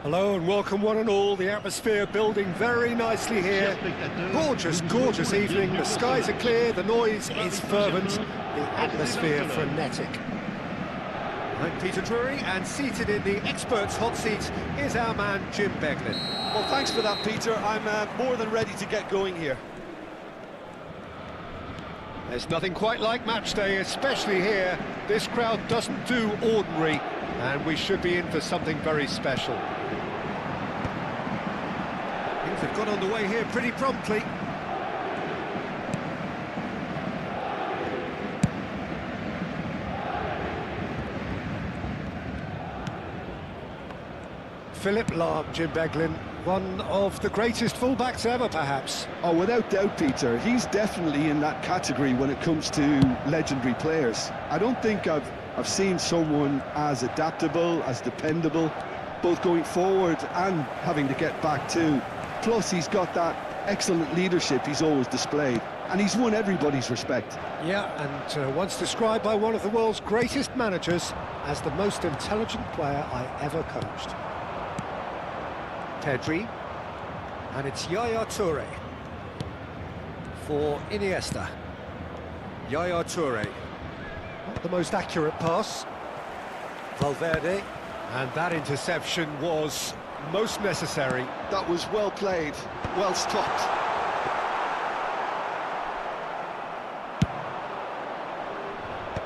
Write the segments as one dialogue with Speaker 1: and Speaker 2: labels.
Speaker 1: Hello and welcome one and all. The atmosphere building very nicely here. Gorgeous, gorgeous evening. The skies are clear, the noise is fervent, the atmosphere frenetic. I'm Peter Drury, and seated in the experts' hot seat is our man Jim Beglin.
Speaker 2: Well, thanks for that, Peter. I'm more than ready to get going here.
Speaker 1: There's nothing quite like match day, especially here. This crowd doesn't do ordinary, and we should be in for something very special. Things have got underway here pretty promptly. Philip Lahm, Jim Beglin, one of the greatest fullbacks ever, perhaps.
Speaker 3: Oh, without doubt, Peter. He's definitely in that category when it comes to legendary players. I don't think I've seen someone as adaptable, as dependable, both going forward and having to get back too. Plus, he's got that excellent leadership he's always displayed, and he's won everybody's respect.
Speaker 1: Yeah, and once described by one of the world's greatest managers as the most intelligent player I ever coached. Pedri, and it's Yaya Toure for Iniesta. Yaya Toure, not the most accurate pass. Valverde, and that interception was most necessary.
Speaker 3: That was well played, well stopped.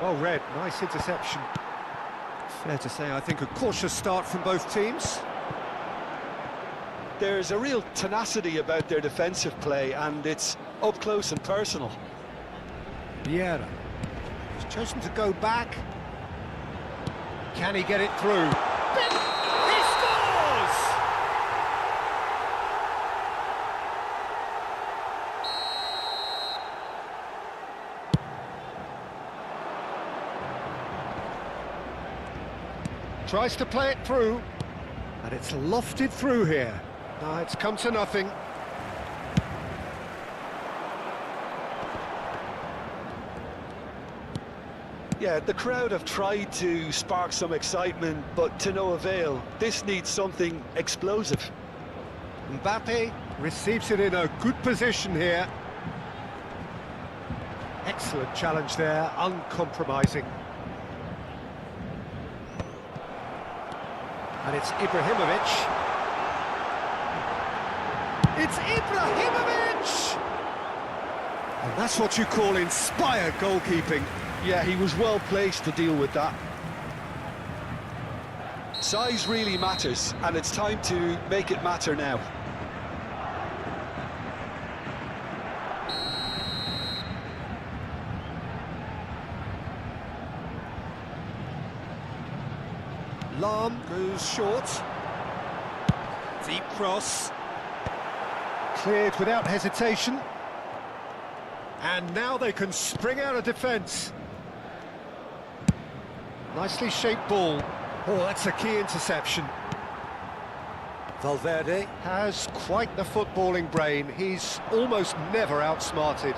Speaker 1: Well read, nice interception. Fair to say, I think a cautious start from both teams.
Speaker 2: There's a real tenacity about their defensive play, and it's up close and personal.
Speaker 1: Vieira has chosen to go back. Can he get it through? He scores! tries to play it through, and it's lofted through here. No, it's come to nothing.
Speaker 2: Yeah, the crowd have tried to spark some excitement, but to no avail. This needs something explosive.
Speaker 1: Mbappe receives it in a good position here. Excellent challenge there, uncompromising. And it's Ibrahimovic. It's Ibrahimovic! And that's what you call inspired goalkeeping.
Speaker 3: Yeah, he was well placed to deal with that.
Speaker 2: Size really matters, and it's time to make it matter now.
Speaker 1: Lahm goes short. Deep cross. Cleared without hesitation. And now they can spring out of defence. Nicely shaped ball. Oh, that's a key interception. Valverde has quite the footballing brain. He's almost never outsmarted.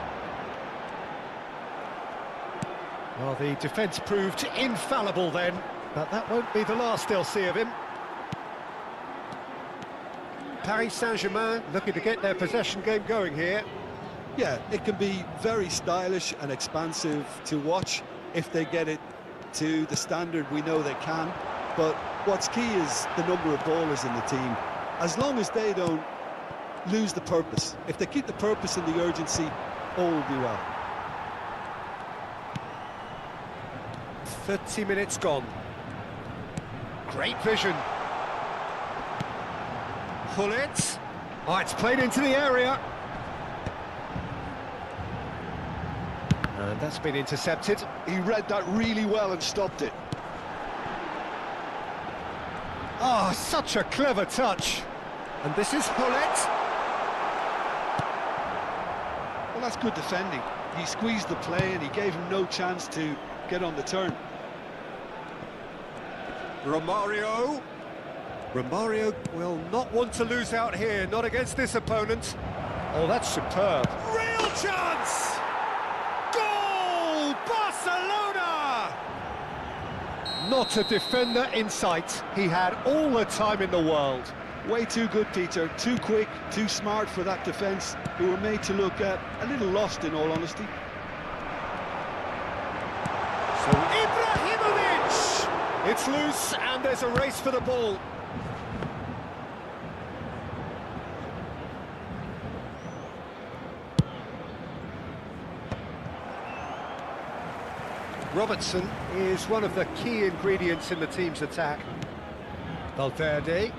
Speaker 1: Well, the defence proved infallible then, but that won't be the last they'll see of him. Paris Saint-Germain looking to get their possession game going here.
Speaker 2: Yeah, it can be very stylish and expansive to watch if they get it to the standard we know they can. But what's key is the number of ballers in the team. As long as they don't lose the purpose, if they keep the purpose and the urgency, all will be well.
Speaker 1: 30 minutes gone. Great vision. Pull it. Oh, it's played into the area. And that's been intercepted.
Speaker 3: He read that really well and stopped it.
Speaker 1: Oh, such a clever touch. And this is Hullet.
Speaker 3: Well, that's good defending. He squeezed the play and he gave him no chance to get on the turn.
Speaker 1: Romario. Romario will not want to lose out here, not against this opponent. Oh, that's superb. Real chance! Goal! Barcelona! Not a defender in sight. He had all the time in the world.
Speaker 3: Way too good, Peter. Too quick, too smart for that defence, who were made to look a little lost, in all honesty.
Speaker 1: So Ibrahimovic! It's loose, and there's a race for the ball. Robertson is one of the key ingredients in the team's attack. Valverde.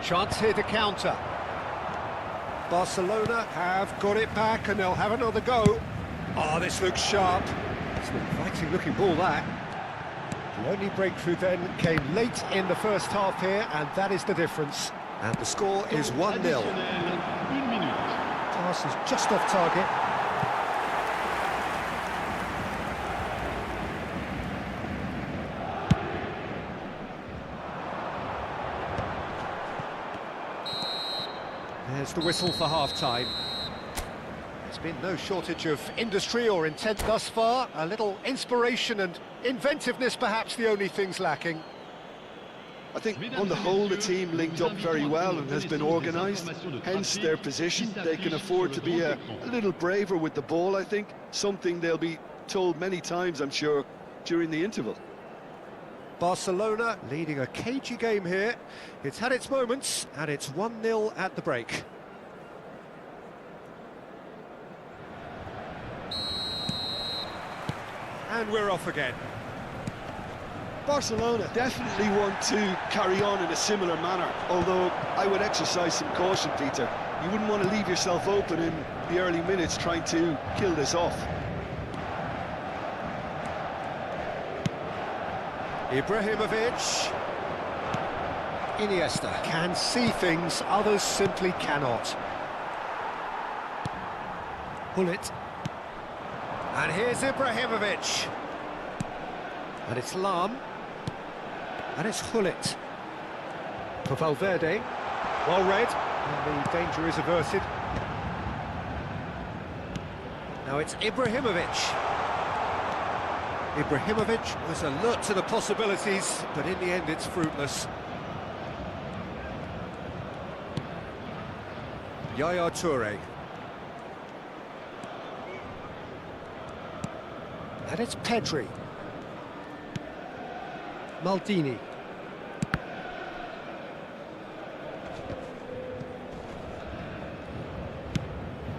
Speaker 1: Chance here to counter. Barcelona have got it back and they'll have another go. Oh, this looks sharp. It's an inviting looking ball, that. The only breakthrough then came late in the first half here, and that is the difference. And the score is 1-0. Pass is just off target. There's the whistle for half-time. There's been no shortage of industry or intent thus far. A little inspiration and inventiveness, perhaps the only things lacking.
Speaker 3: I think on the whole the team linked up very well and has been organised, hence their position. They can afford to be a little braver with the ball, I think, something they'll be told many times, I'm sure, during the interval.
Speaker 1: Barcelona leading a cagey game here. It's had its moments, and it's 1-0 at the break. And we're off again.
Speaker 3: Barcelona definitely want to carry on in a similar manner, although I would exercise some caution, Peter. You wouldn't want to leave yourself open in the early minutes trying to kill this off.
Speaker 1: Ibrahimovic. Iniesta can see things others simply cannot. Hullet. And here's Ibrahimovic. And it's Lahm. And it's Hullet. For Valverde. Well read. And the danger is averted. Now it's Ibrahimovic. Ibrahimovic was alert to the possibilities, but in the end it's fruitless. Yaya Toure. And it's Pedri. Maldini.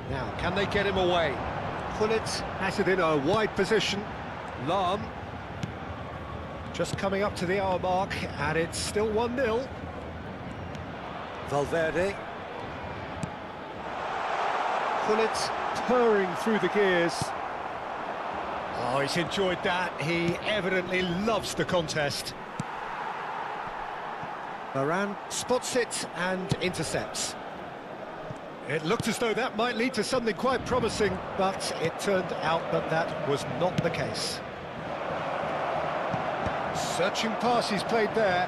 Speaker 1: Now, can they get him away? Hullet has it in a wide position. Lahm. Just coming up to the hour mark, and it's still 1-0. Valverde. Hullet purring through the gears. Oh, he's enjoyed that. He evidently loves the contest. Varane spots it and intercepts. It looked as though that might lead to something quite promising, but it turned out that that was not the case. Searching pass he's played there.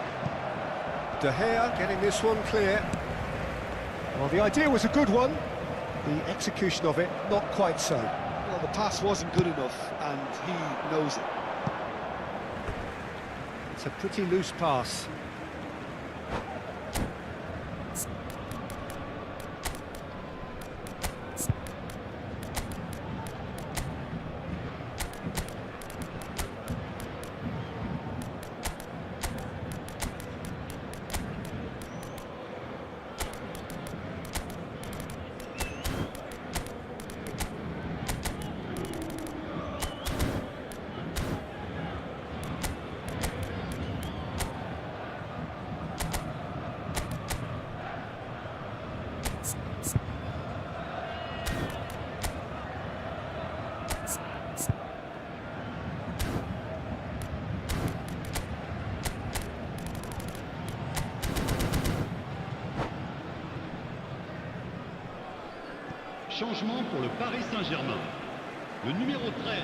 Speaker 1: De Gea getting this one clear. Well, the idea was a good one. The execution of it, not quite so.
Speaker 2: Well, the pass wasn't good enough, and he knows it.
Speaker 1: It's a pretty loose pass.
Speaker 4: Changement pour le Paris Saint-Germain. Le numéro 13,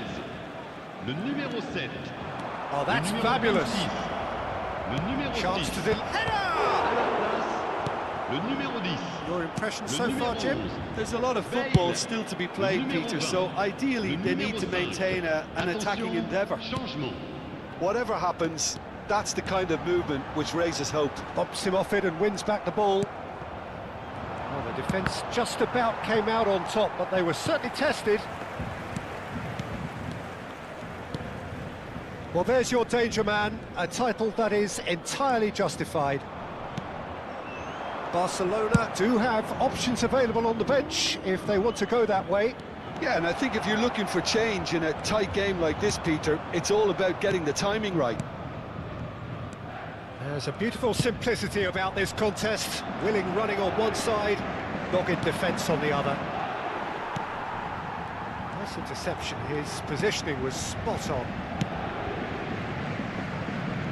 Speaker 4: le numéro 7.
Speaker 1: Oh, that's fabulous.
Speaker 4: 26, le numéro
Speaker 1: Chance
Speaker 4: 10.
Speaker 1: to the header!
Speaker 4: Le numéro 10.
Speaker 1: Your impression
Speaker 4: Le
Speaker 1: so
Speaker 4: numéro
Speaker 1: far, Jim?
Speaker 4: 11.
Speaker 2: There's a lot of football
Speaker 4: Bale.
Speaker 2: still to be
Speaker 4: Le
Speaker 2: played,
Speaker 4: numéro
Speaker 2: Peter,
Speaker 4: 20.
Speaker 2: so ideally
Speaker 4: Le
Speaker 2: they
Speaker 4: numéro
Speaker 2: need to
Speaker 4: 5.
Speaker 2: maintain an attacking
Speaker 4: Attention,
Speaker 2: endeavour.
Speaker 4: Changement.
Speaker 2: Whatever happens, that's the kind of movement which raises hope.
Speaker 1: Bumps him off it and wins back the ball. Well, the defence just about came out on top, but they were certainly tested. Well, there's your danger man, a title that is entirely justified. Barcelona do have options available on the bench if they want to go that way.
Speaker 2: Yeah, and I think if you're looking for change in a tight game like this, Peter, it's all about getting the timing right.
Speaker 1: There's a beautiful simplicity about this contest. Willing running on one side, dogged defence on the other. Nice interception, his positioning was spot on.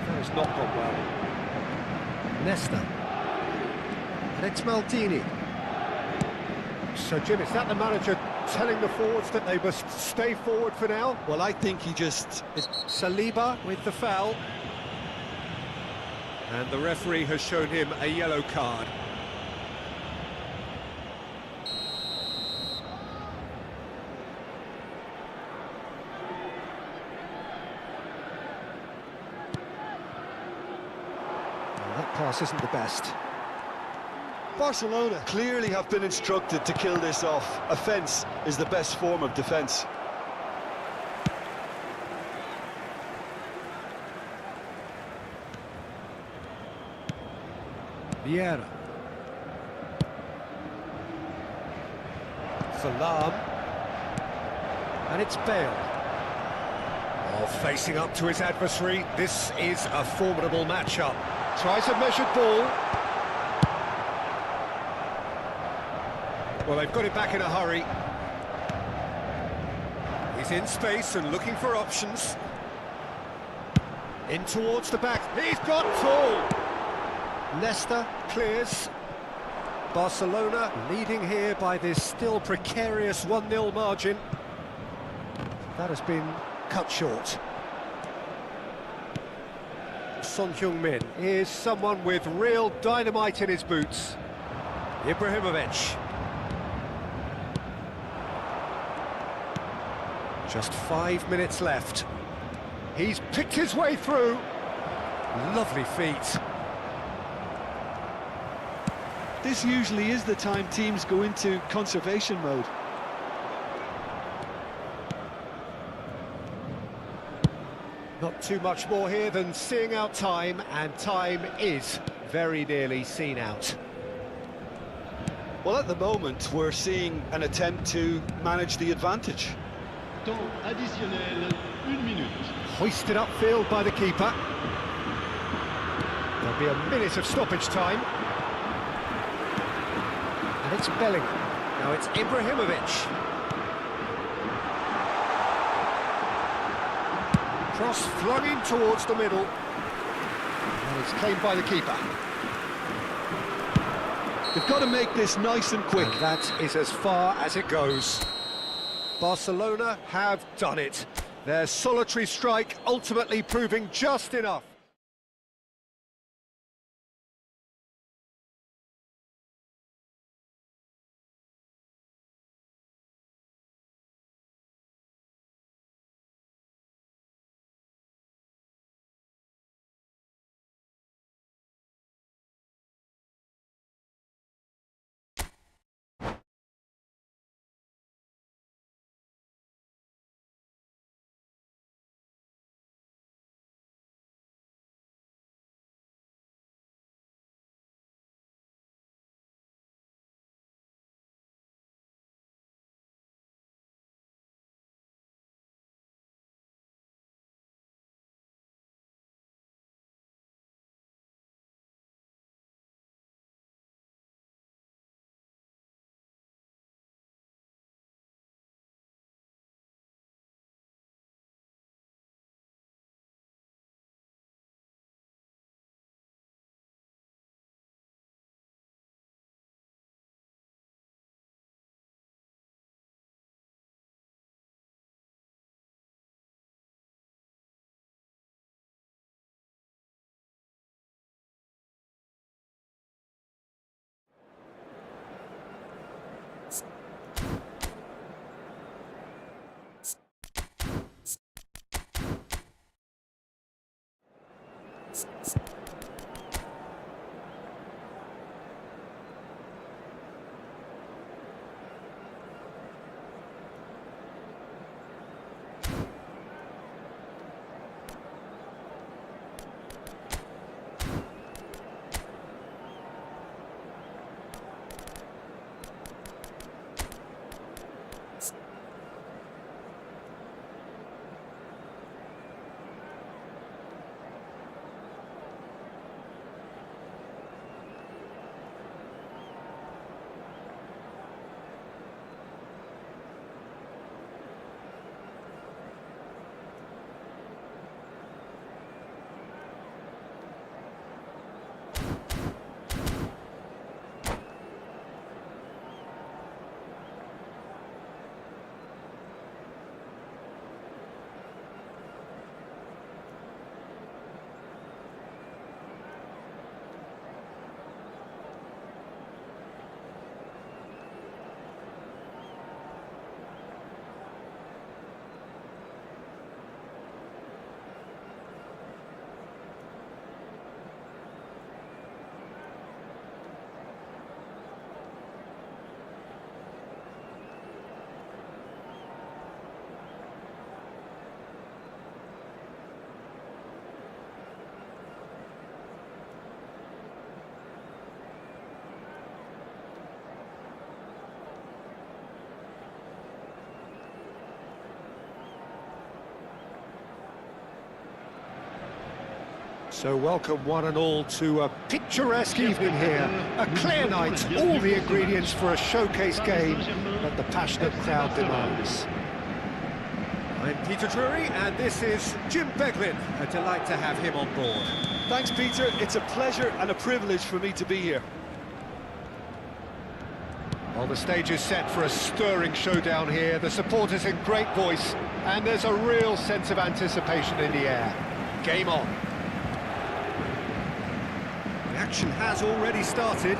Speaker 1: That has not gone well. Nesta. And it's Maldini. So, Jim, is that the manager telling the forwards that they must stay forward for now?
Speaker 2: Well, I think he just...
Speaker 1: It's Saliba with the foul. And the referee has shown him a yellow card. Well, that pass isn't the best.
Speaker 2: Barcelona clearly have been instructed to kill this off. Offence is the best form of defence.
Speaker 1: Vieira. Salam. And it's Bale. Oh, facing up to his adversary. This is a formidable matchup. Tries a measured ball. Well, they've got it back in a hurry. He's in space and looking for options. In towards the back. He's got full. Nesta clears. Barcelona leading here by this still precarious 1-0 margin. That has been cut short. Son Heung-min is someone with real dynamite in his boots. Ibrahimovic. Just 5 minutes left. He's picked his way through. Lovely feet.
Speaker 2: This usually is the time teams go into conservation mode.
Speaker 1: Not too much more here than seeing out time, and time is very nearly seen out.
Speaker 2: Well, at the moment, we're seeing an attempt to manage the advantage.
Speaker 4: Temps additionnel, 1 minute.
Speaker 1: Hoisted upfield by the keeper. There'll be a minute of stoppage time. And it's Bellingham. Now it's Ibrahimovic. Cross flung in towards the middle. And it's claimed by the keeper.
Speaker 2: They've got to make this nice and quick.
Speaker 1: And that is as far as it goes. Barcelona have done it. Their solitary strike ultimately proving just enough. So welcome one and all to a picturesque evening here. A clear night, all the ingredients for a showcase game that the passionate crowd demands. I'm Peter Drury and this is Jim Beglin. A delight to have him on board.
Speaker 2: Thanks, Peter. It's a pleasure and a privilege for me to be here.
Speaker 1: Well, the stage is set for a stirring showdown here. The supporters in great voice, and there's a real sense of anticipation in the air. Game on. The action has already started.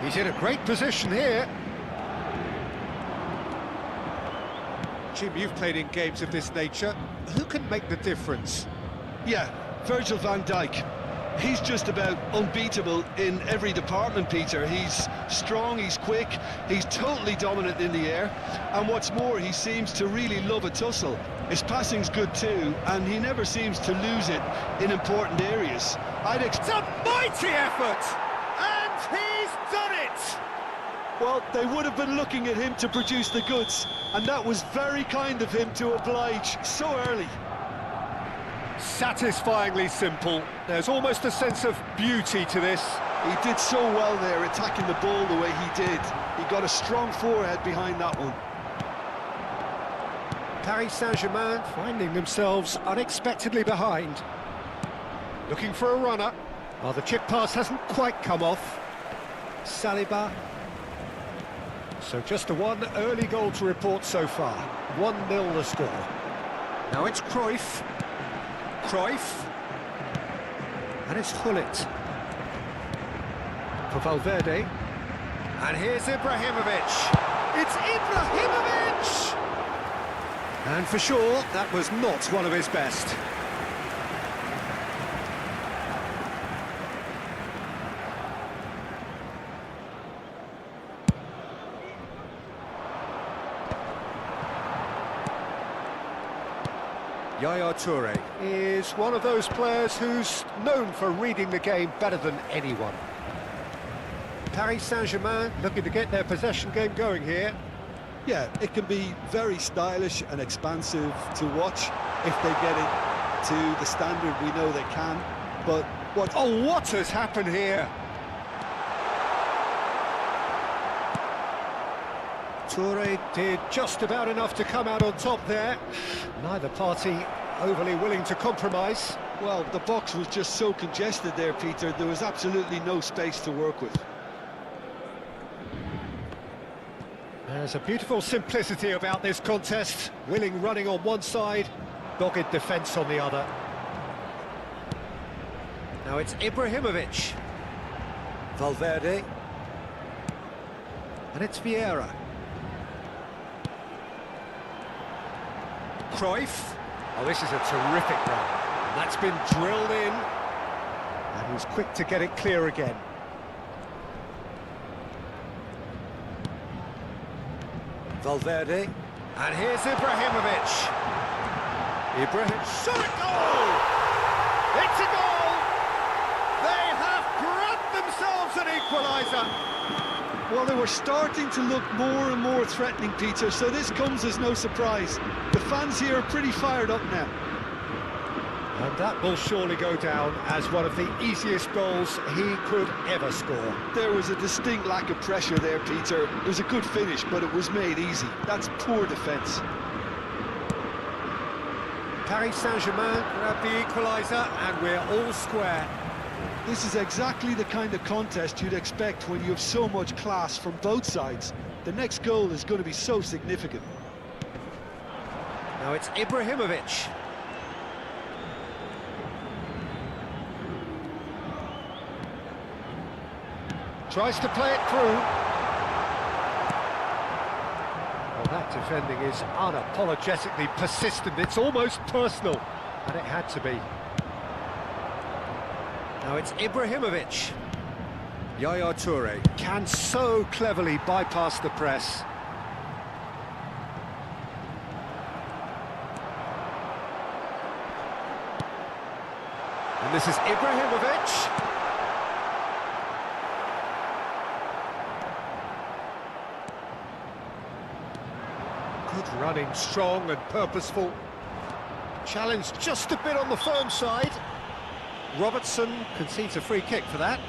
Speaker 1: He's in a great position here. Jim, you've played in games of this nature. Who can make the difference?
Speaker 3: Yeah, Virgil van Dijk. He's just about unbeatable in every department, Peter. He's strong, he's quick, he's totally dominant in the air, and what's more, he seems to really love a tussle. His passing's good too, and he never seems to lose it in important areas.
Speaker 1: It's a mighty effort, and he's done it!
Speaker 3: Well, they would have been looking at him to produce the goods, and that was very kind of him to oblige so early.
Speaker 1: Satisfyingly simple. There's almost a sense of beauty to this.
Speaker 3: He did so well there, attacking the ball the way he did. He got a strong forehead behind that one.
Speaker 1: Paris Saint-Germain finding themselves unexpectedly behind. Looking for a runner. Well, the chip pass hasn't quite come off. Saliba. So just a one early goal to report so far. 1-0 the score. Now it's Cruyff. And it's Gullit. For Valverde. And here's Ibrahimovic. It's Ibrahimovic! And for sure, that was not one of his best. Yaya Toure is one of those players who's known for reading the game better than anyone. Paris Saint-Germain looking to get their possession game going here.
Speaker 2: Yeah, it can be very stylish and expansive to watch if they get it to the standard we know they can. But what
Speaker 1: has happened here? Toure did just about enough to come out on top there. Neither party overly willing to compromise.
Speaker 2: Well, the box was just so congested there, Peter. There was absolutely no space to work with.
Speaker 1: There's a beautiful simplicity about this contest. Willing running on one side, dogged defence on the other. Now it's Ibrahimovic. Valverde. And it's Vieira. Cruyff. Oh, this is a terrific run. And that's been drilled in. And he's quick to get it clear again. Valverde. And here's Ibrahimovic. Shot a goal! It's a goal! They have grabbed themselves an equaliser.
Speaker 2: Well, they were starting to look more and more threatening, Peter, so this comes as no surprise. The fans here are pretty fired up now.
Speaker 1: And that will surely go down as one of the easiest goals he could ever score.
Speaker 3: There was a distinct lack of pressure there, Peter. It was a good finish, but it was made easy. That's poor defence.
Speaker 1: Paris Saint-Germain grab the equaliser, and we're all square.
Speaker 2: This is exactly the kind of contest you'd expect when you have so much class from both sides. The next goal is going to be so significant.
Speaker 1: Now it's Ibrahimovic. Tries to play it through. Well, that defending is unapologetically persistent. It's almost personal, and it had to be. Now it's Ibrahimovic. Yaya Toure can so cleverly bypass the press. And this is Ibrahimovic. Good running, strong and purposeful. Challenged just a bit on the firm side. Robertson concedes a free kick for that.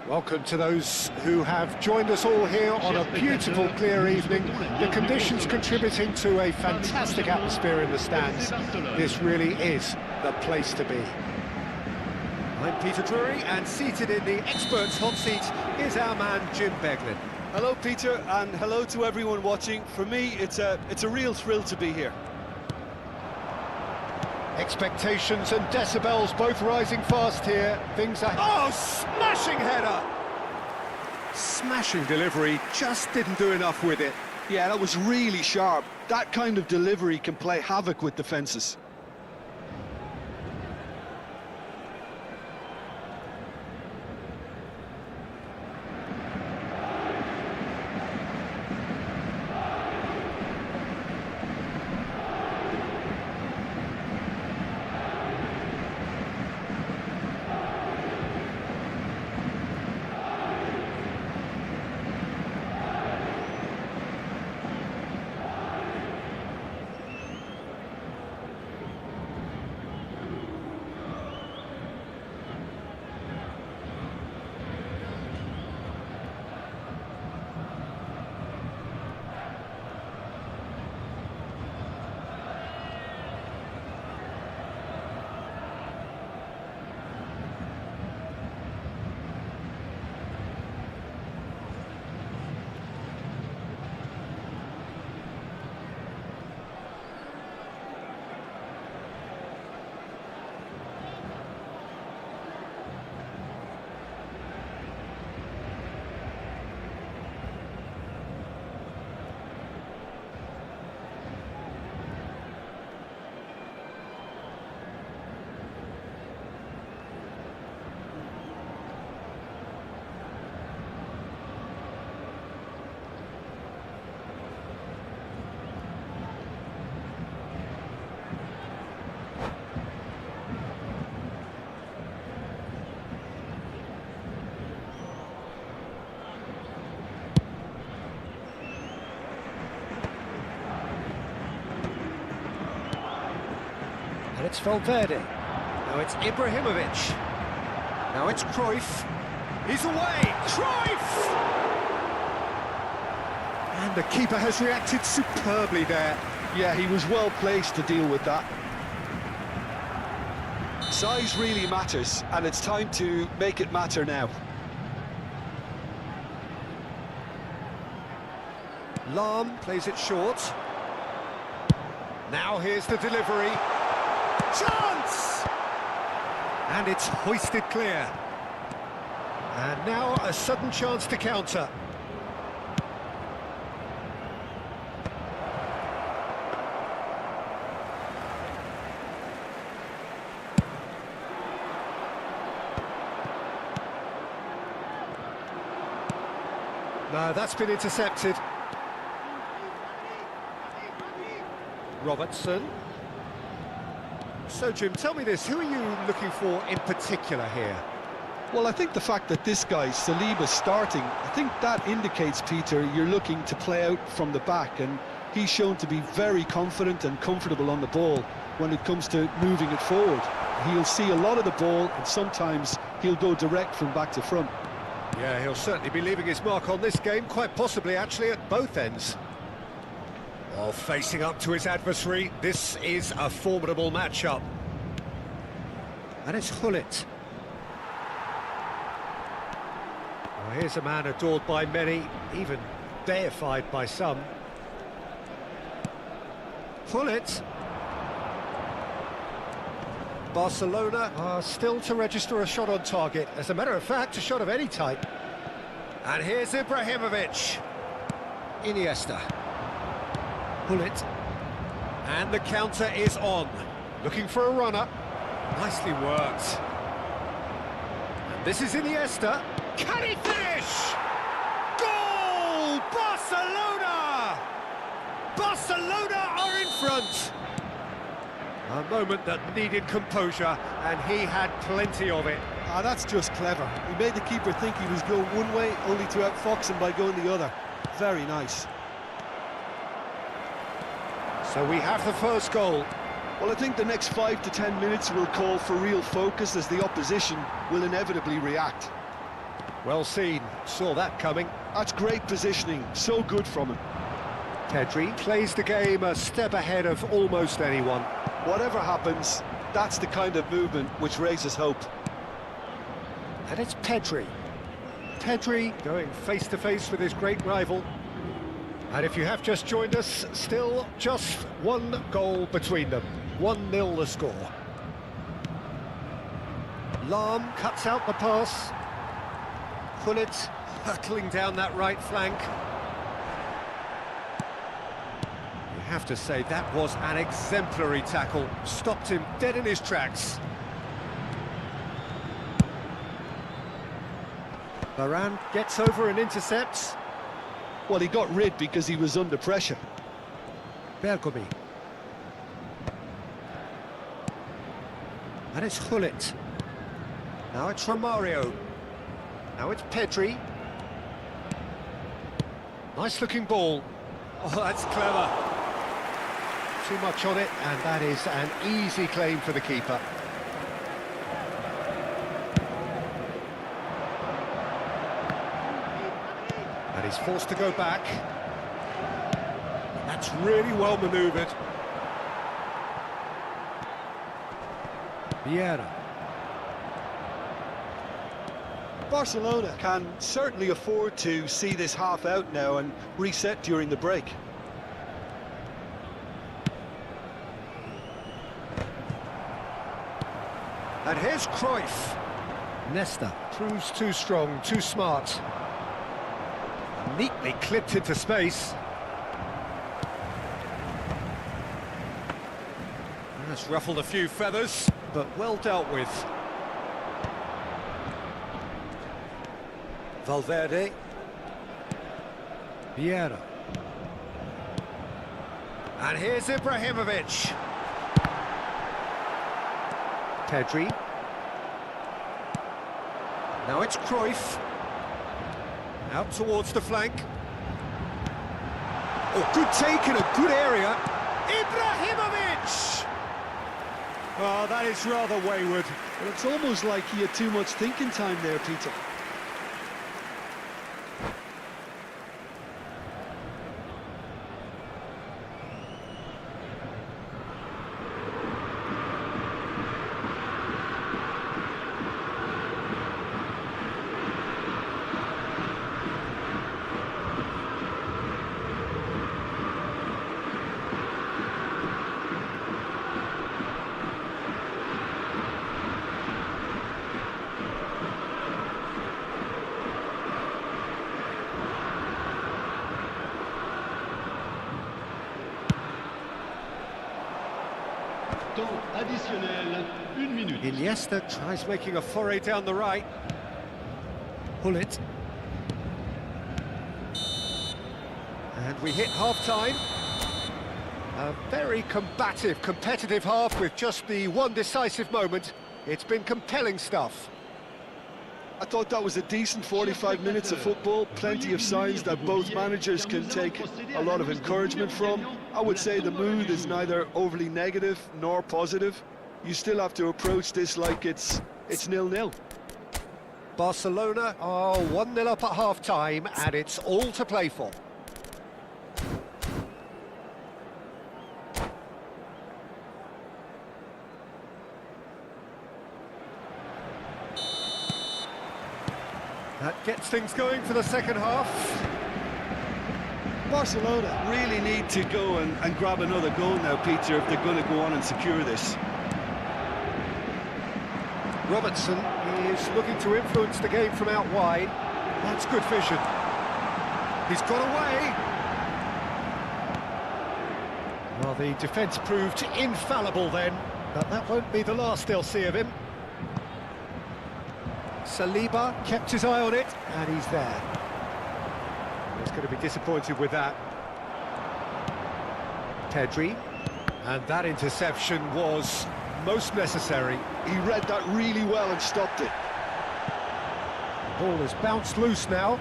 Speaker 1: Welcome to those who have joined us all here on a beautiful, clear evening. The conditions contributing to a fantastic atmosphere in the stands. This really is the place to be. I'm Peter Drury, and seated in the experts' hot seat is our man Jim Beglin.
Speaker 2: Hello, Peter, and hello to everyone watching. For me, it's a real thrill to be here.
Speaker 1: Expectations and decibels both rising fast here. Things are... Oh, smashing header! Smashing delivery, just didn't do enough with it.
Speaker 3: Yeah, that was really sharp. That kind of delivery can play havoc with defences.
Speaker 1: it's Valverde. Now it's Ibrahimovic. Now it's Cruyff. He's away! Cruyff! And the keeper has reacted superbly there.
Speaker 3: Yeah, he was well placed to deal with that.
Speaker 2: Size really matters, and it's time to make it matter now.
Speaker 1: Lahm plays it short. Now here's the delivery. Chance! And it's hoisted clear. And now a sudden chance to counter. No, that's been intercepted. Robertson. So, Jim, tell me this, who are you looking for in particular here?
Speaker 3: Well, I think the fact that this guy, Saliba's starting, I think that indicates, Peter, you're looking to play out from the back, and he's shown to be very confident and comfortable on the ball when it comes to moving it forward. He'll see a lot of the ball, and sometimes he'll go direct from back to front.
Speaker 1: Yeah, he'll certainly be leaving his mark on this game, quite possibly actually at both ends. While facing up to his adversary, this is a formidable matchup. And it's Gullit. Well, here's a man adored by many, even deified by some. Gullit. Barcelona are still to register a shot on target. As a matter of fact, a shot of any type. And here's Ibrahimovic. Iniesta. Gullit. And the counter is on. Looking for a runner. Nicely worked. And this is Iniesta. Can he finish? Goal! Barcelona! Barcelona are in front. A moment that needed composure, and he had plenty of it.
Speaker 2: Ah, that's just clever. He made the keeper think he was going one way, only to outfox him by going the other. Very nice.
Speaker 1: So we have the first goal.
Speaker 3: Well, I think the next 5 to 10 minutes will call for real focus, as the opposition will inevitably react.
Speaker 1: Well seen, saw that coming.
Speaker 3: That's great positioning, so good from him.
Speaker 1: Pedri plays the game a step ahead of almost anyone.
Speaker 2: Whatever happens, that's the kind of movement which raises hope.
Speaker 1: And it's Pedri. Pedri going face-to-face with his great rival. And if you have just joined us, still just one goal between them. 1-0 the score. Lahm cuts out the pass. Gullit hurtling down that right flank. You have to say that was an exemplary tackle. Stopped him dead in his tracks. Varane gets over and intercepts.
Speaker 3: Well, he got rid because he was under pressure.
Speaker 1: Bergomi. And it's Gullit. Now it's Romario. Now it's Pedri. Nice looking ball. Oh, that's clever. Too much on it, and that is an easy claim for the keeper. And he's forced to go back. That's really well manoeuvred. Vieira.
Speaker 2: Barcelona can certainly afford to see this half out now and reset during the break.
Speaker 1: And here's Cruyff. Nesta proves too strong, too smart. Neatly clipped into space. That's ruffled a few feathers, but well dealt with. Valverde. Vieira. And here's Ibrahimovic. Pedri. Now it's Cruyff. Out towards the flank. Oh, good take in a good area. Ibrahimovic! Well, that is rather wayward.
Speaker 2: Well, it's almost like he had too much thinking time there, Peter.
Speaker 4: Temps additionnel, 1 minute.
Speaker 1: Iniesta tries making a foray down the right. Pull it. And we hit half-time. A very combative, competitive half with just the one decisive moment. It's been compelling stuff.
Speaker 3: I thought that was a decent 45 minutes of football, plenty of signs that both managers can take a lot of encouragement from. I would say the mood is neither overly negative nor positive. You still have to approach this like it's 0-0.
Speaker 1: Barcelona are 1-0 up at half-time, and it's all to play for. That gets things going for the second half.
Speaker 3: Barcelona really need to go and grab another goal now, Peter, if they're going to go on and secure this.
Speaker 1: Robertson is looking to influence the game from out wide. That's good vision. He's got away. Well, the defence proved infallible then, but that won't be the last they'll see of him. Saliba kept his eye on it, and he's there. He's going to be disappointed with that. Pedri, and that interception was most necessary.
Speaker 3: He read that really well and stopped it.
Speaker 1: The ball has bounced loose now.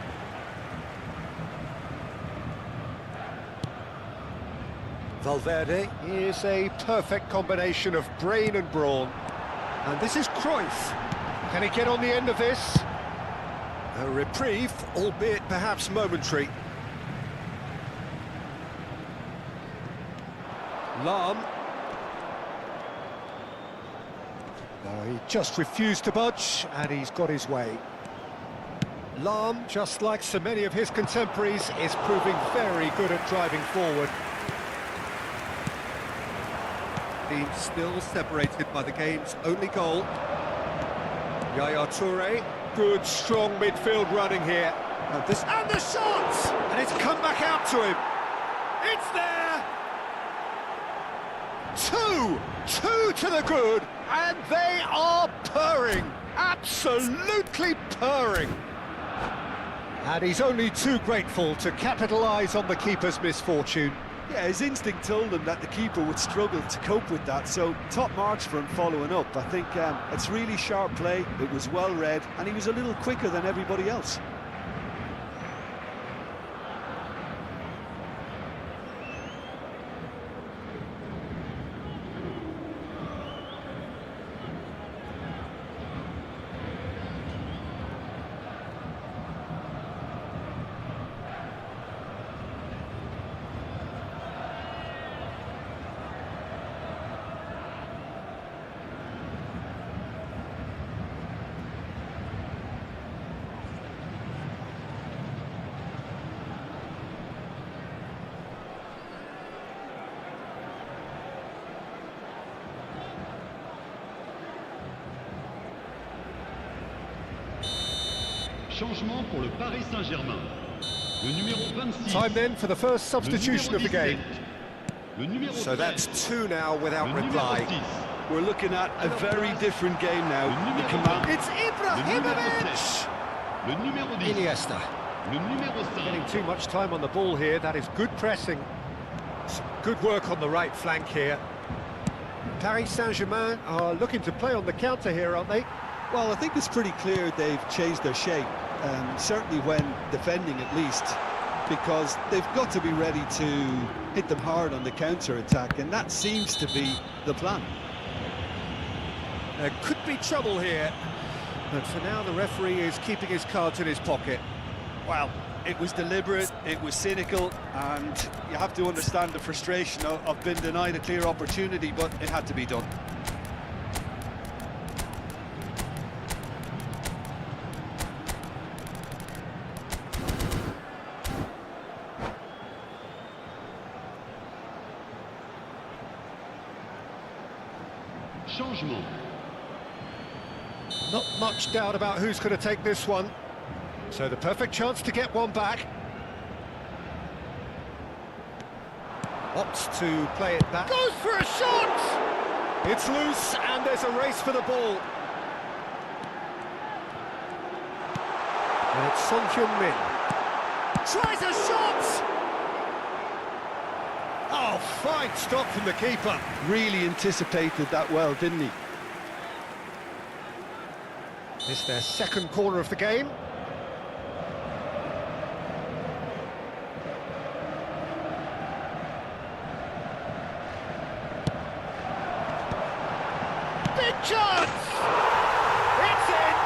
Speaker 1: Valverde is a perfect combination of brain and brawn. And this is Cruyff. Can he get on the end of this? A reprieve, albeit perhaps momentary. Lahm. No, he just refused to budge, and he's got his way. Lahm, just like so many of his contemporaries, is proving very good at driving forward. Team still separated by the game's only goal. Yaya Toure, good strong midfield running here. And the shot! And it's come back out to him. It's there! Two to the good, and they are purring, absolutely purring. And he's only too grateful to capitalise on the keeper's misfortune.
Speaker 2: Yeah, his instinct told him that the keeper would struggle to cope with that, so top marks for him following up. I think it's really sharp play, it was well read, and he was a little quicker than everybody else.
Speaker 4: Changement pour le Paris Saint-Germain. Le numéro 26.
Speaker 1: Time then for the first substitution of the game.
Speaker 4: Le numéro
Speaker 1: So that's two now without reply.
Speaker 3: We're looking at a very different game now. The command.
Speaker 1: It's Ibrahimovic!
Speaker 4: Le numéro 10.
Speaker 1: Iniesta.
Speaker 4: Le numéro 5.
Speaker 1: Getting too much time on the ball here. That is good pressing. Some good work on the right flank here. Paris Saint-Germain are looking to play on the counter here, aren't they?
Speaker 2: Well, I think it's pretty clear they've changed their shape, certainly when defending at least, because they've got to be ready to hit them hard on the counter-attack, and that seems to be the plan.
Speaker 1: There could be trouble here, but for now the referee is keeping his cards in his pocket.
Speaker 2: Well, it was deliberate, it was cynical, and you have to understand the frustration of being denied a clear opportunity, but it had to be done.
Speaker 4: Changement.
Speaker 1: Not much doubt about who's going to take this one. So the perfect chance to get one back. Opts to play it back. Goes for a shot! It's loose and there's a race for the ball. And it's Son Heung-min. Tries a shot! Oh, fine stop from the keeper.
Speaker 3: Really anticipated that well, didn't he?
Speaker 1: It's their second corner of the game. Big chance! It's in!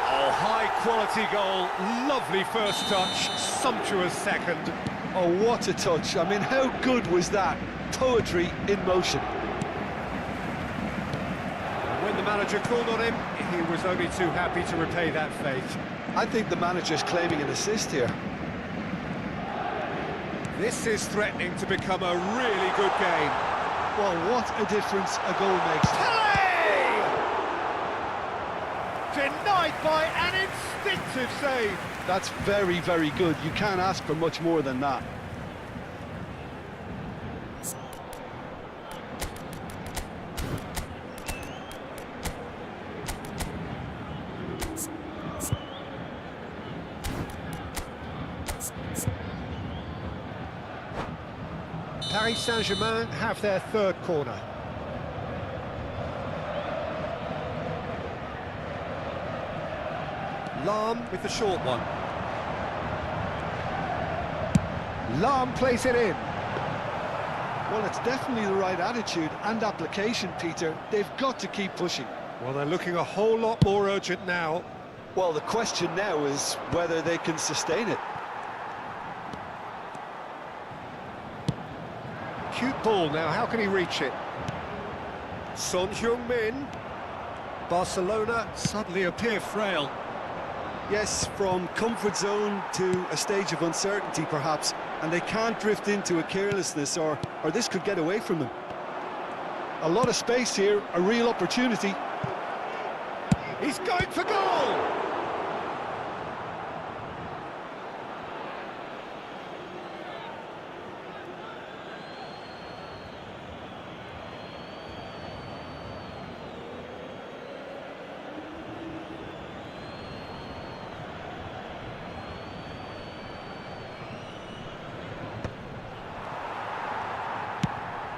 Speaker 1: Oh, high-quality goal. Lovely first touch, sumptuous second.
Speaker 3: Oh, what a touch. I mean, how good was that? Poetry in motion.
Speaker 1: When the manager called on him, he was only too happy to repay that fate.
Speaker 3: I think the manager's claiming an assist here.
Speaker 1: This is threatening to become a really good game.
Speaker 3: Well, what a difference a goal makes.
Speaker 1: Pele! Denied by an instinctive save.
Speaker 3: That's very, very good. You can't ask for much more than that.
Speaker 1: Paris Saint-Germain have their third corner. Lahm with the short one. Lahm plays it in.
Speaker 3: Well, it's definitely the right attitude and application, Peter. They've got to keep pushing.
Speaker 1: Well, they're looking a whole lot more urgent now.
Speaker 3: Well, the question now is whether they can sustain it.
Speaker 1: Cute ball now, how can he reach it? Son Heung-min. Barcelona suddenly appear frail.
Speaker 2: Yes, from comfort zone to a stage of uncertainty, perhaps, and they can't drift into a carelessness, or this could get away from them.
Speaker 3: A lot of space here, a real opportunity.
Speaker 1: He's going for goal!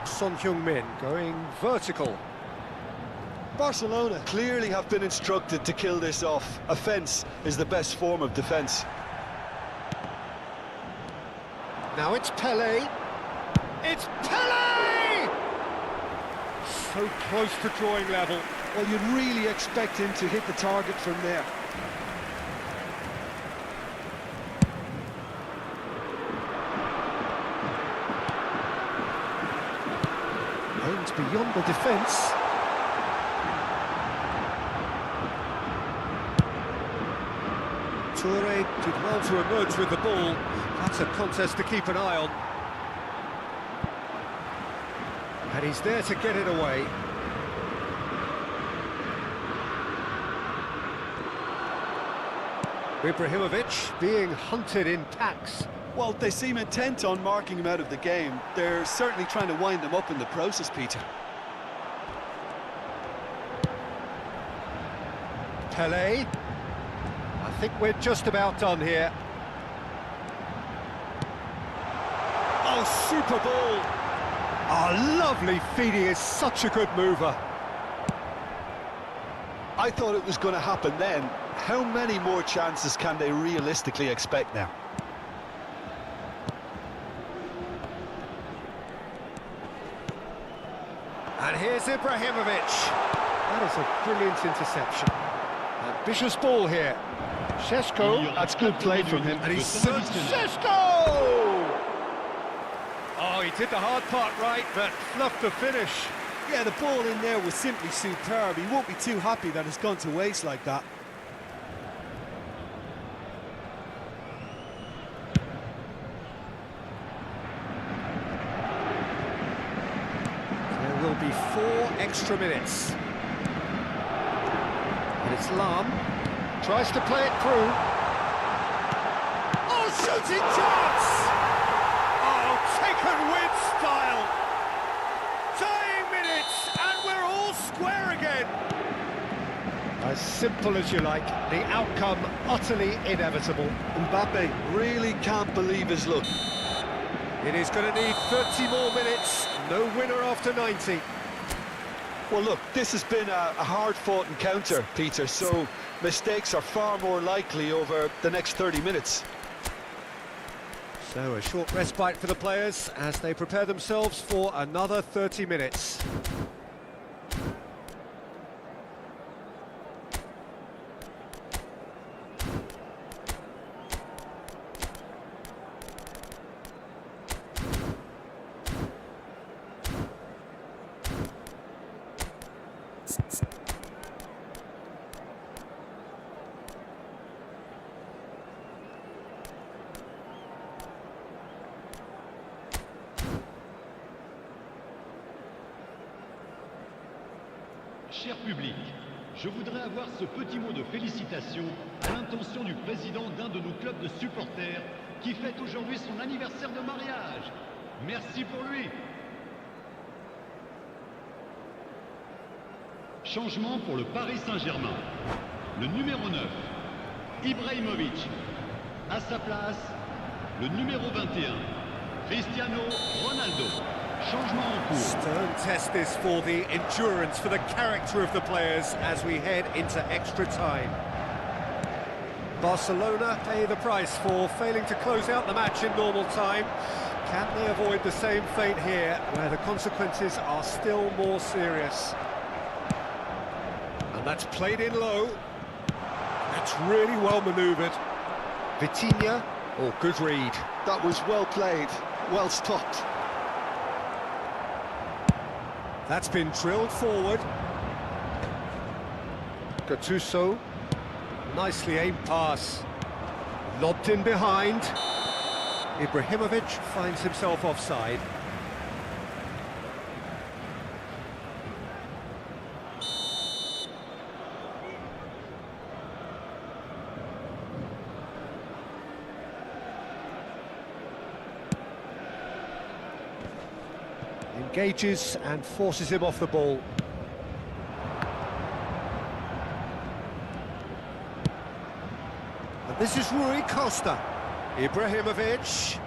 Speaker 1: Son Heung-min going vertical.
Speaker 2: Barcelona clearly have been instructed to kill this off. Offence is the best form of defence.
Speaker 1: Now it's Pele. It's Pele! So close to drawing level.
Speaker 2: Well, you'd really expect him to hit the target from there.
Speaker 1: Aims beyond the defence. Toure did well to emerge with the ball. That's a contest to keep an eye on. And he's there to get it away. Ibrahimovic being hunted in packs.
Speaker 2: Well, they seem intent on marking him out of the game. They're certainly trying to wind him up in the process, Peter.
Speaker 1: Pele. I think we're just about done here. Oh, super ball. Oh, lovely feed. He is such a good mover.
Speaker 2: I thought it was going to happen then. How many more chances can they realistically expect now?
Speaker 1: And here's Ibrahimovic. That is a brilliant interception. Ambitious ball here. Šeško.
Speaker 3: That's good play from him.
Speaker 1: And he's Šeško! Oh, he did the hard part right, but fluffed the finish.
Speaker 2: Yeah, the ball in there was simply superb. He won't be too happy that it's gone to waste like that.
Speaker 1: There will be 4 extra minutes. And it's Lam. Tries to play it through. Oh, shooting chance! Oh, taken with style. Tying minutes, and we're all square again. As simple as you like, the outcome utterly inevitable.
Speaker 2: Mbappe really can't believe his luck.
Speaker 1: It is going to need 30 more minutes. No winner after 90.
Speaker 2: Well, look, this has been a hard-fought encounter, Peter, so mistakes are far more likely over the next 30 minutes.
Speaker 1: So a short respite for the players as they prepare themselves for another 30 minutes.
Speaker 4: Cher public, je voudrais avoir ce petit mot de félicitation à l'intention du président d'un de nos clubs de supporters qui fête aujourd'hui son anniversaire de mariage. Merci pour lui. Changement pour le Paris Saint-Germain. Le numéro 9, Ibrahimovic. À sa place, le numéro 21, Cristiano Ronaldo. Changement en cours.
Speaker 1: Stern test this for the endurance, for the character of the players as we head into extra time. Barcelona pay the price for failing to close out the match in normal time. Can they avoid the same fate here, where the consequences are still more serious? And that's played in low. That's really well manoeuvred. Vitinha, oh, good read.
Speaker 3: That was well played, well stopped.
Speaker 1: That's been drilled forward. Gattuso, nicely aimed pass. Lobbed in behind. Ibrahimovic finds himself offside. Engages and forces him off the ball. And this is Rui Costa. Ibrahimovic.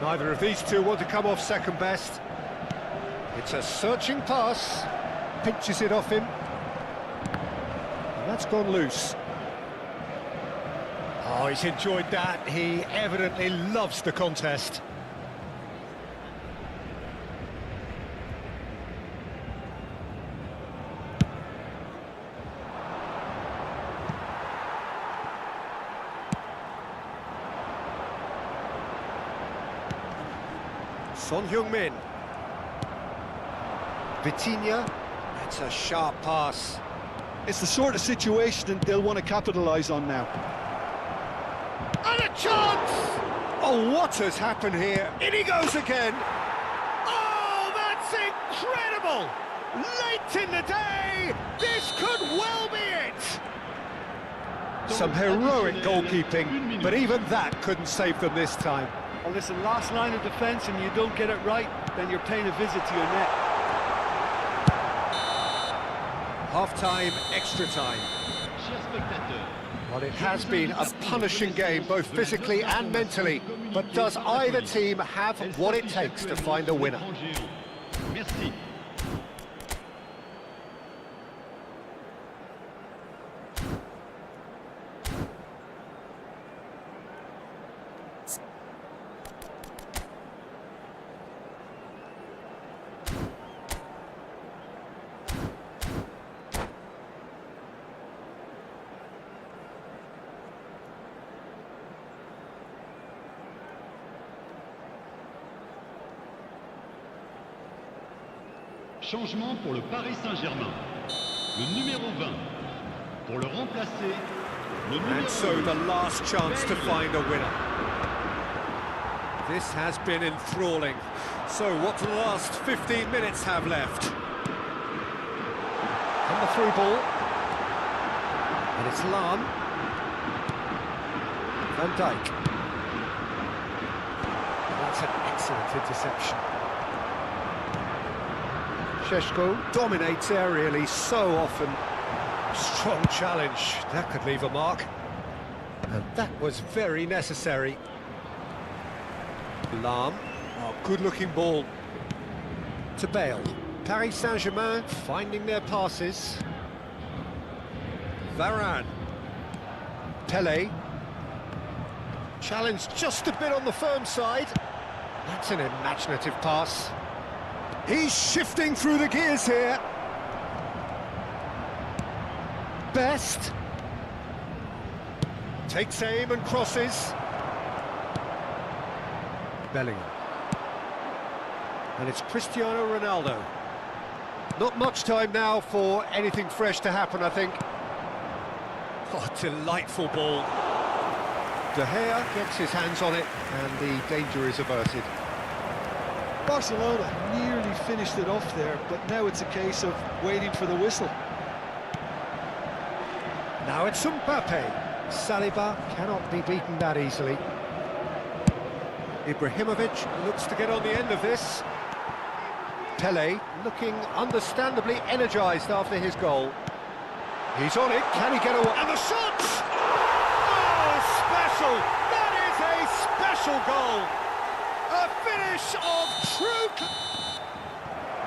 Speaker 1: Neither of these two want to come off second best. It's a searching pass, pinches it off him, and that's gone loose. Oh, he's enjoyed that. He evidently loves the contest. Son Heung-min. Vitinha, that's a sharp pass.
Speaker 3: It's the sort of situation they'll want to capitalise on now.
Speaker 1: And a chance! Oh, what has happened here? In he goes again. Oh, that's incredible! Late in the day, this could well be it! Some heroic goalkeeping, but even that couldn't save them this time.
Speaker 2: Well, listen, last line of defence and you don't get it right, then you're paying a visit to your net.
Speaker 1: Half-time, extra time. Well, it has been a punishing game, both physically and mentally. But does either team have what it takes to find a winner?
Speaker 4: Merci. Changement pour le Paris Saint-Germain. Le numéro 20. Pour le remplacer, le numéro
Speaker 1: And so the last chance to find a winner. This has been enthralling. So what do the last 15 minutes have left? And the through ball. And it's Lahm. Van Dijk. That's an excellent interception. Šeško dominates aerially so often. Strong challenge, that could leave a mark. And that was very necessary. Lahm, oh, good-looking ball. To Bale. Paris Saint-Germain finding their passes. Varane. Pelé. Challenge just a bit on the firm side. That's an imaginative pass. He's shifting through the gears here. Best. Takes aim and crosses. Bellingham. And it's Cristiano Ronaldo. Not much time now for anything fresh to happen, I think. Oh, delightful ball. De Gea gets his hands on it, and the danger is averted.
Speaker 2: Barcelona nearly finished it off there, but now it's a case of waiting for the whistle.
Speaker 1: Now it's Mbappe. Saliba cannot be beaten that easily. Ibrahimovic looks to get on the end of this. Pelé looking understandably energised after his goal. He's on it, can he get away? And the shot! Oh, special! That is a special goal! A finish of true...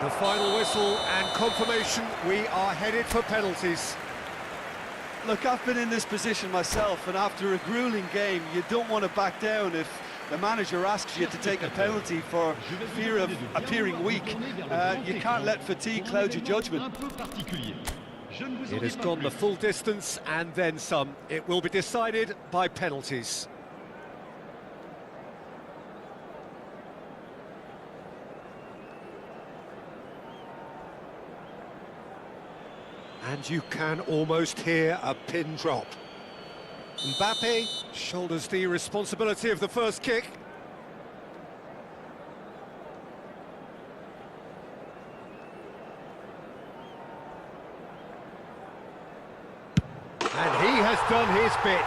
Speaker 1: The final whistle and confirmation, we are headed for penalties.
Speaker 2: Look, I've been in this position myself, and after a grueling game, you don't want to back down if the manager asks you to take a penalty for fear of appearing weak. You can't let fatigue cloud your judgment.
Speaker 1: It has gone the full distance and then some. It will be decided by penalties. And you can almost hear a pin drop. Mbappe shoulders the responsibility of the first kick. And he has done his bit.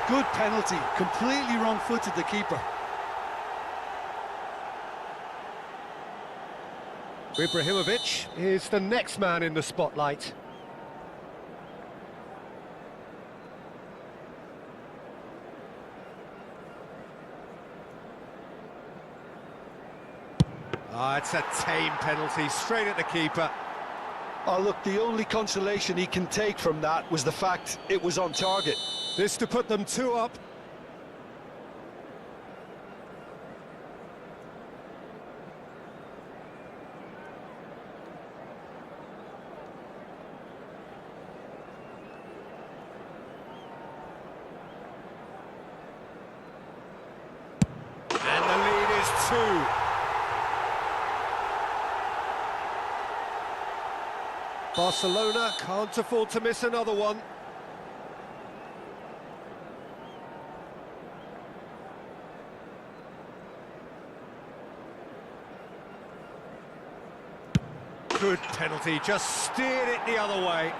Speaker 2: Good penalty, completely wrong-footed the keeper.
Speaker 1: Ibrahimovic is the next man in the spotlight. It's a tame penalty, straight at the keeper.
Speaker 2: Oh, look, the only consolation he can take from that was the fact it was on target.
Speaker 1: This to put them 2 up. And the lead is 2. Barcelona can't afford to miss another one. Good penalty, just steered it the other way.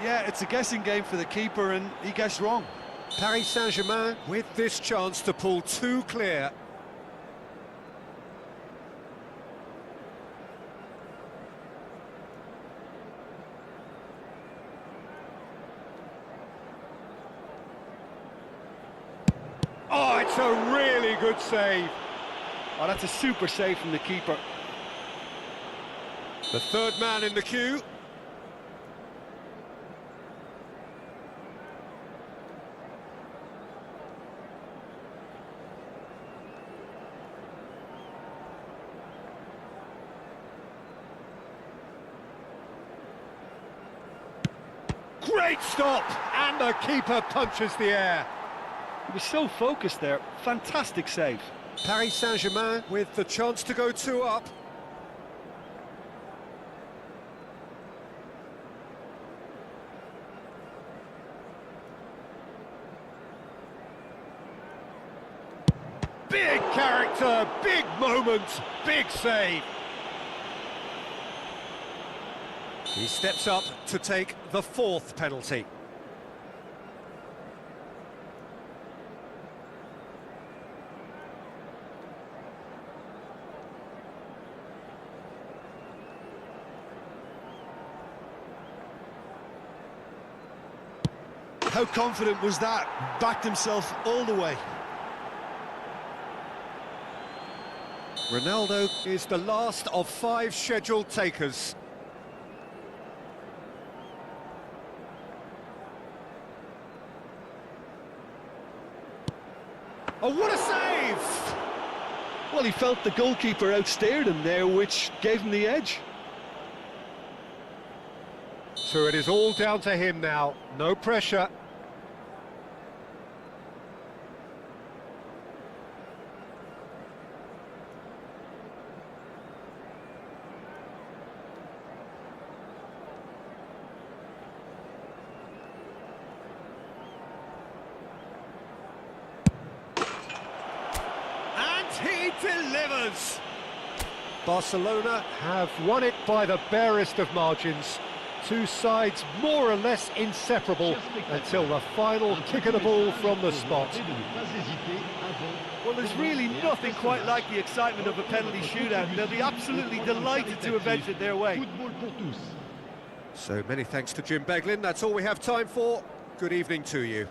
Speaker 2: Yeah, it's a guessing game for the keeper, and he guessed wrong.
Speaker 1: Paris Saint-Germain with this chance to pull 2 clear. Oh, it's a really good save.
Speaker 2: Oh, that's a super save from the keeper.
Speaker 1: The third man in the queue. Great stop! And the keeper punches the air.
Speaker 2: He was so focused there. Fantastic save.
Speaker 1: Paris Saint-Germain with the chance to go 2 up. Big character, big moment, big save. He steps up to take the fourth penalty.
Speaker 2: How confident was that? Backed himself all the way.
Speaker 1: Ronaldo is the last of 5 scheduled takers. Oh, what a save!
Speaker 3: Well, he felt the goalkeeper outstared him there, which gave him the edge.
Speaker 1: So it is all down to him now, no pressure. And he delivers! Barcelona have won it by the barest of margins. 2 sides more or less inseparable until the final kick of the ball from the spot.
Speaker 5: Well, there's really nothing quite like the excitement of a penalty shootout. They'll be absolutely delighted to avenge it their way.
Speaker 1: So many thanks to Jim Beglin. That's all we have time for. Good evening to you.